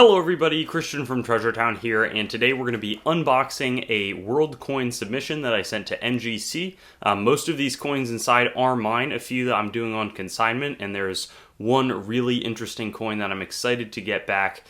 Hello everybody, Christian from Treasure Town here, and today we're going to be unboxing a world coin submission that I sent to NGC. Most of these coins inside are mine, a few that I'm doing on consignment, and there's one really interesting coin that I'm excited to get back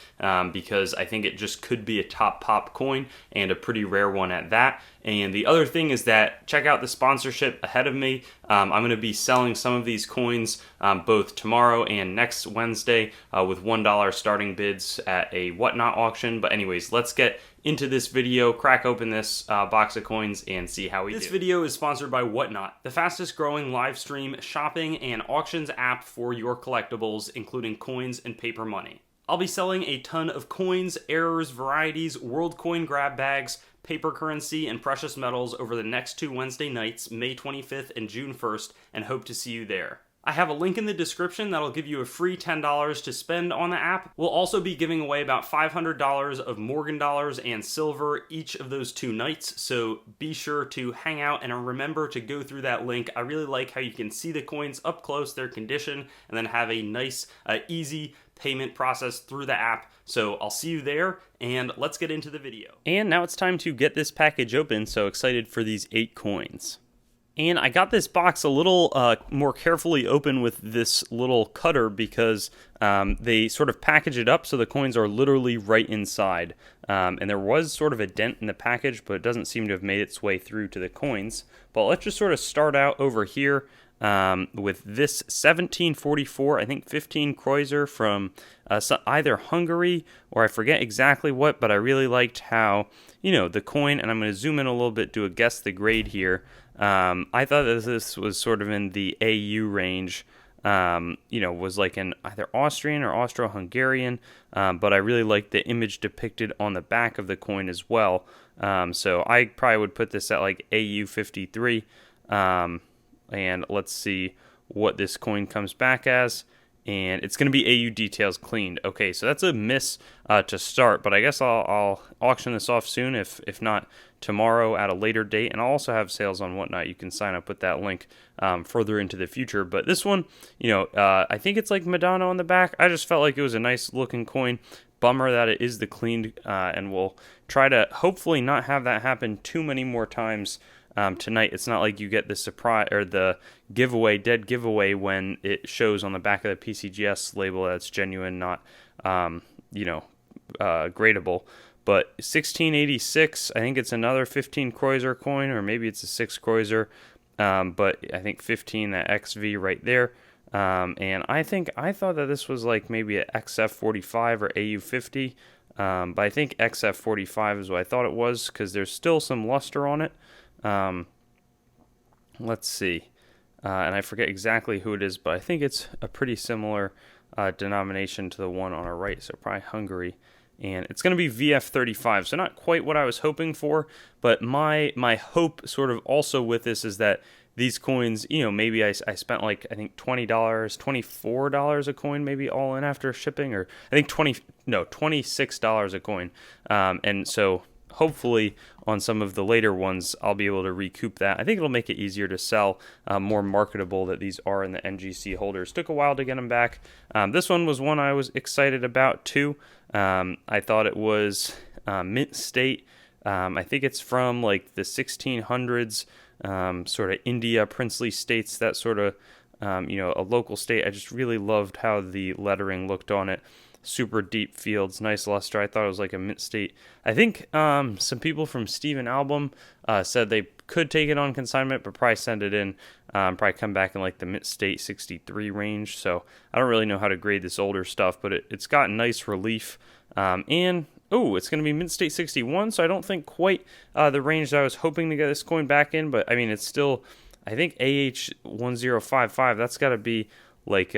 because I think it just could be a top pop coin and a pretty rare one at that. And the other thing is that check out the sponsorship ahead of me. I'm going to be selling some of these coins both tomorrow and next Wednesday with $1 starting bids at a Whatnot auction. But anyways, let's get into this video, crack open this box of coins, and see how we do. This video is sponsored by Whatnot, the fastest growing live stream shopping and auctions app for your collectibles, including coins and paper money. I'll be selling a ton of coins, errors, varieties, world coin grab bags, paper currency, and precious metals over the next two Wednesday nights, May 25th and June 1st, and hope to see you there. I have a link in the description that'll give you a free $10 to spend on the app. We'll also be giving away about $500 of Morgan dollars and silver each of those two nights, so be sure to hang out and remember to go through that link. I really like how you can see the coins up close, their condition, and then have a nice, easy payment process through the app. So I'll see you there, and let's get into the video. And now it's time to get this package open, so excited for these 8 coins. And I got this box a little more carefully open with this little cutter because they sort of package it up so the coins are literally right inside. And there was sort of a dent in the package, but it doesn't seem to have made its way through to the coins. But let's just sort of start out over here with this 1744, I think 15 Kreuzer from either Hungary or I forget exactly what, but I really liked how, the coin, and I'm going to zoom in a little bit, do a guess the grade here. I thought that this was sort of in the AU range, was like in either Austrian or Austro-Hungarian, but I really liked the image depicted on the back of the coin as well. So I probably would put this at like AU 53, and let's see what this coin comes back as. And it's going to be AU details cleaned. Okay, so that's a miss to start, but I guess I'll auction this off soon, if not tomorrow at a later date. And I'll also have sales on Whatnot. You can sign up with that link further into the future. But this one, I think it's like Madonna on the back. I just felt like it was a nice looking coin. Bummer that it is the cleaned, and we'll try to hopefully not have that happen too many more times. Tonight, it's not like you get the surprise or the dead giveaway when it shows on the back of the PCGS label that's genuine, not, gradable. But 1686, I think it's another 15 Kreuzer coin, or maybe it's a 6 Kreuzer, but I think 15, that XV right there. And I thought that this was like maybe an XF45 or AU50, but I think XF45 is what I thought it was because there's still some luster on it. Let's see, and I forget exactly who it is, but I think it's a pretty similar denomination to the one on our right, so probably Hungary, and it's going to be VF35, so not quite what I was hoping for, but my hope sort of also with this is that these coins, maybe I spent like, I think $20, $24 a coin, maybe all in after shipping, or I think $26 a coin, and so hopefully on some of the later ones, I'll be able to recoup that. I think it'll make it easier to sell, more marketable that these are in the NGC holders. Took a while to get them back. This one was one I was excited about too. I thought it was mint state. I think it's from like the 1600s, sort of India, princely states, that sort of, a local state. I just really loved how the lettering looked on it. Super deep fields, nice luster. I thought it was like a mint state. I think some people from Steven Album said they could take it on consignment, but probably send it in, probably come back in like the mint state 63 range. So I don't really know how to grade this older stuff, but it's got nice relief. And it's going to be mint state 61, so I don't think quite the range that I was hoping to get this coin back in, but I mean, it's still, I think AH1055, that's got to be like,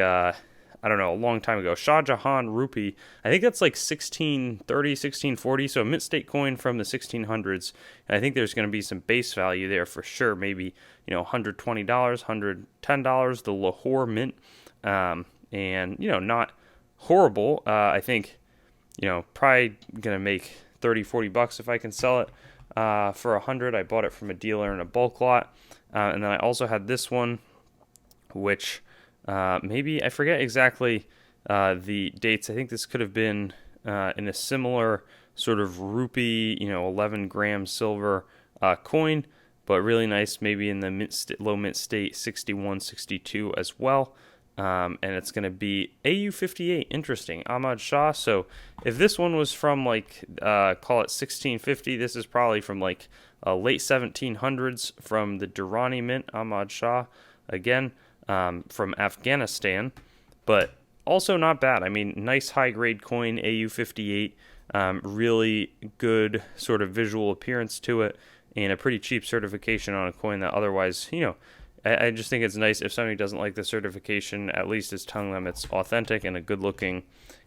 I don't know, a long time ago. Shah Jahan rupee, I think that's like 1630, 1640, so a mint state coin from the 1600s. And I think there's going to be some base value there for sure, maybe, $120, $110, the Lahore mint, and, not horrible. I think, probably going to make 30, 40 bucks if I can sell it for 100. I bought it from a dealer in a bulk lot. And then I also had this one, which maybe, I forget exactly the dates. I think this could have been in a similar sort of rupee, 11 gram silver coin, but really nice, maybe in the low mint state, 61, 62 as well. And it's going to be AU58. Interesting. Ahmad Shah. So if this one was from like, call it 1650, this is probably from like late 1700s from the Durrani Mint, Ahmad Shah, again, from Afghanistan, but also not bad. I mean, nice high-grade coin, AU58, really good sort of visual appearance to it, and a pretty cheap certification on a coin that otherwise, I just think it's nice if somebody doesn't like the certification, at least it's telling them it's authentic and a good-looking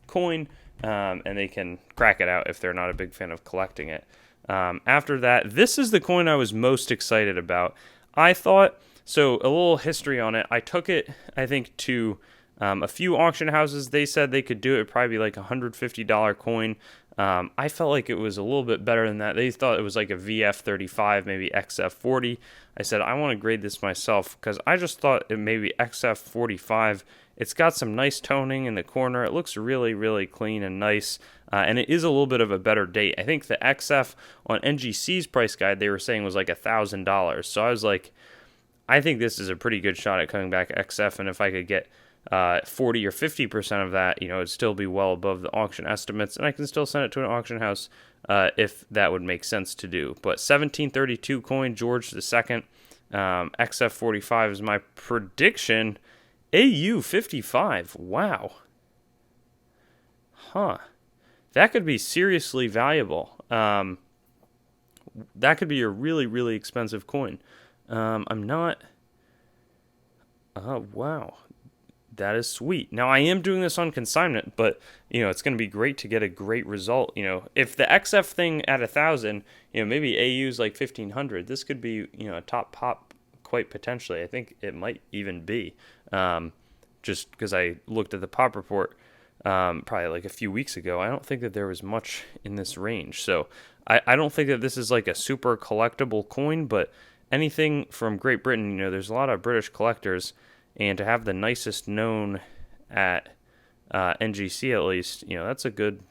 coin, and they can crack it out if they're not a big fan of collecting it. After that, this is the coin I was most excited about. I thought, so a little history on it, I took it, I think, to a few auction houses. They said they could do it, probably like $150 coin. I felt like it was a little bit better than that. They thought it was like a VF35, maybe XF40. I said, I want to grade this myself because I just thought it maybe XF45. It's got some nice toning in the corner. It looks really, really clean and nice. And it is a little bit of a better date. I think the XF on NGC's price guide, they were saying was like $1,000. So I was like, I think this is a pretty good shot at coming back XF. And if I could get 40 or 50% of that, it'd still be well above the auction estimates, and I can still send it to an auction house if that would make sense to do. But 1732 coin, George II, XF45 is my prediction. AU55, wow. That could be seriously valuable. That could be a really, really expensive coin. Wow. That is sweet. Now, I am doing this on consignment, but, it's going to be great to get a great result. If the XF thing at 1,000, maybe AU's like 1,500, this could be, a top pop quite potentially. I think it might even be, just because I looked at the pop report probably like a few weeks ago. I don't think that there was much in this range. So I don't think that this is like a super collectible coin, but anything from Great Britain, there's a lot of British collectors. And to have the nicest known at NGC at least, that's a good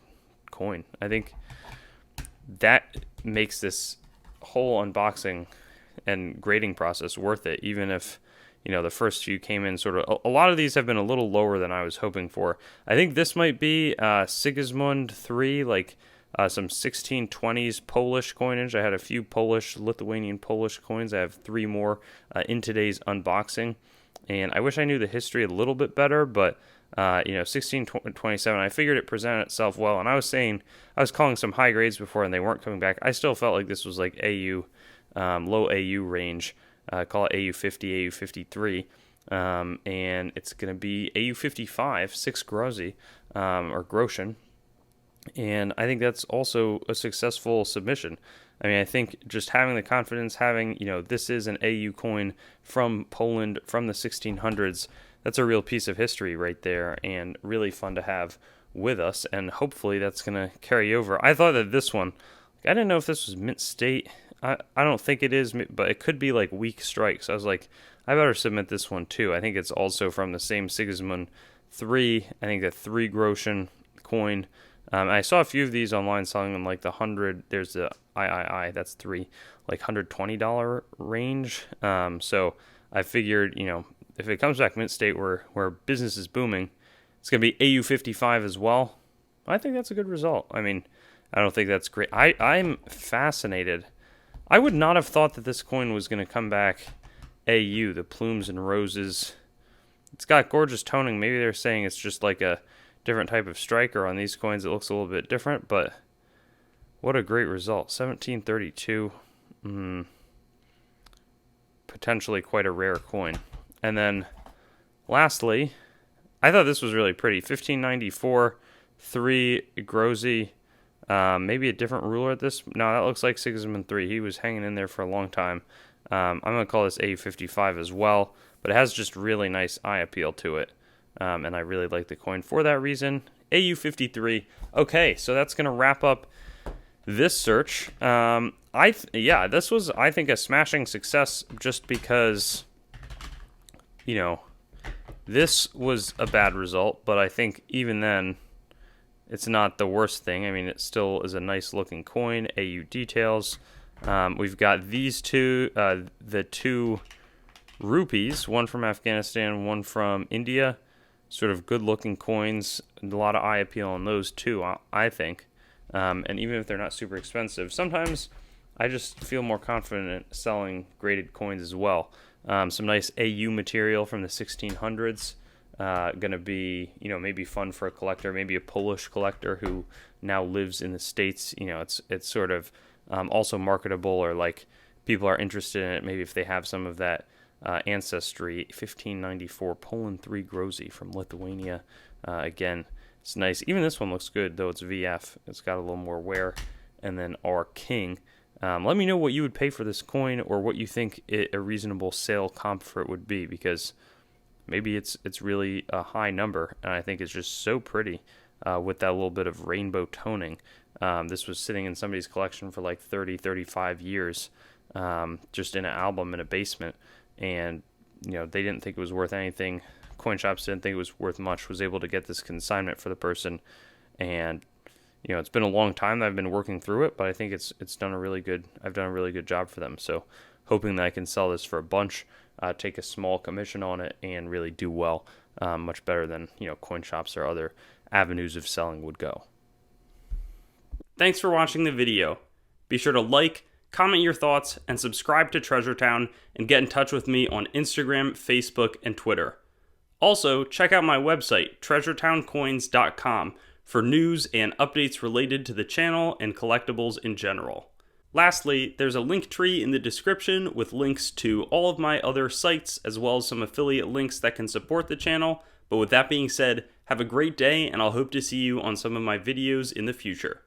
coin. I think that makes this whole unboxing and grading process worth it, even if, the first few came in sort of... A lot of these have been a little lower than I was hoping for. I think this might be Sigismund III, like some 1620s Polish coinage. I had a few Lithuanian Polish coins. I have 3 more in today's unboxing. And I wish I knew the history a little bit better, but, 1627, I figured it presented itself well. And I was calling some high grades before and they weren't coming back. I still felt like this was like AU, low AU range, call it AU50, AU53. And it's going to be AU55, 6 Groszy, or Groschen. And I think that's also a successful submission. I mean, I think just having the confidence, this is an AU coin from Poland from the 1600s, that's a real piece of history right there and really fun to have with us. And hopefully that's going to carry over. I thought that this one, I didn't know if this was mint state. I don't think it is, but it could be like weak strikes. I was like, I better submit this one too. I think it's also from the same Sigismund III. I think the 3 Groschen coin. I saw a few of these online selling them like the 100. There's the III, that's 3, like $120 range. So I figured, if it comes back mint state where business is booming, it's going to be AU55 as well. I think that's a good result. I mean, I don't think that's great. I'm fascinated. I would not have thought that this coin was going to come back AU, the plumes and roses. It's got gorgeous toning. Maybe they're saying it's just like a different type of striker on these coins. It looks a little bit different, but what a great result. 1732. Potentially quite a rare coin. And then lastly, I thought this was really pretty. 1594, 3 Groszy. Maybe a different ruler at this. No, that looks like Sigismund III. He was hanging in there for a long time. I'm going to call this AU55 as well, but it has just really nice eye appeal to it. And I really like the coin for that reason. AU53. Okay, so that's going to wrap up this search. This was, I think, a smashing success just because, this was a bad result. But I think even then, it's not the worst thing. I mean, it still is a nice looking coin. AU details. We've got these two, the two rupees, one from Afghanistan, one from India. Sort of good looking coins. A lot of eye appeal on those too, I think. And even if they're not super expensive, sometimes I just feel more confident selling graded coins as well. Some nice AU material from the 1600s. Gonna be, maybe fun for a collector, maybe a Polish collector who now lives in the States. It's sort of also marketable, or like people are interested in it. Maybe if they have some of that ancestry. 1594 Poland 3 Grozy from Lithuania. Again, it's nice. Even this one looks good, though it's VF. It's got a little more wear. And then our king. Let me know what you would pay for this coin, or what you think a reasonable sale comp for it would be, because maybe it's really a high number, and I think it's just so pretty with that little bit of rainbow toning. This was sitting in somebody's collection for like 30, 35 years, just in an album in a basement, and they didn't think it was worth anything. Coin shops didn't think it was worth much. Was able to get this consignment for the person, and it's been a long time that I've been working through it, but I think it's done a really good. I've done a really good job for them. So hoping that I can sell this for a bunch, take a small commission on it, and really do well, much better than coin shops or other avenues of selling would go. Thanks for watching the video. Be sure to like, comment your thoughts, and subscribe to Treasure Town, and get in touch with me on Instagram, Facebook, and Twitter. Also, check out my website, treasuretowncoins.com, for news and updates related to the channel and collectibles in general. Lastly, there's a link tree in the description with links to all of my other sites, as well as some affiliate links that can support the channel. But with that being said, have a great day, and I'll hope to see you on some of my videos in the future.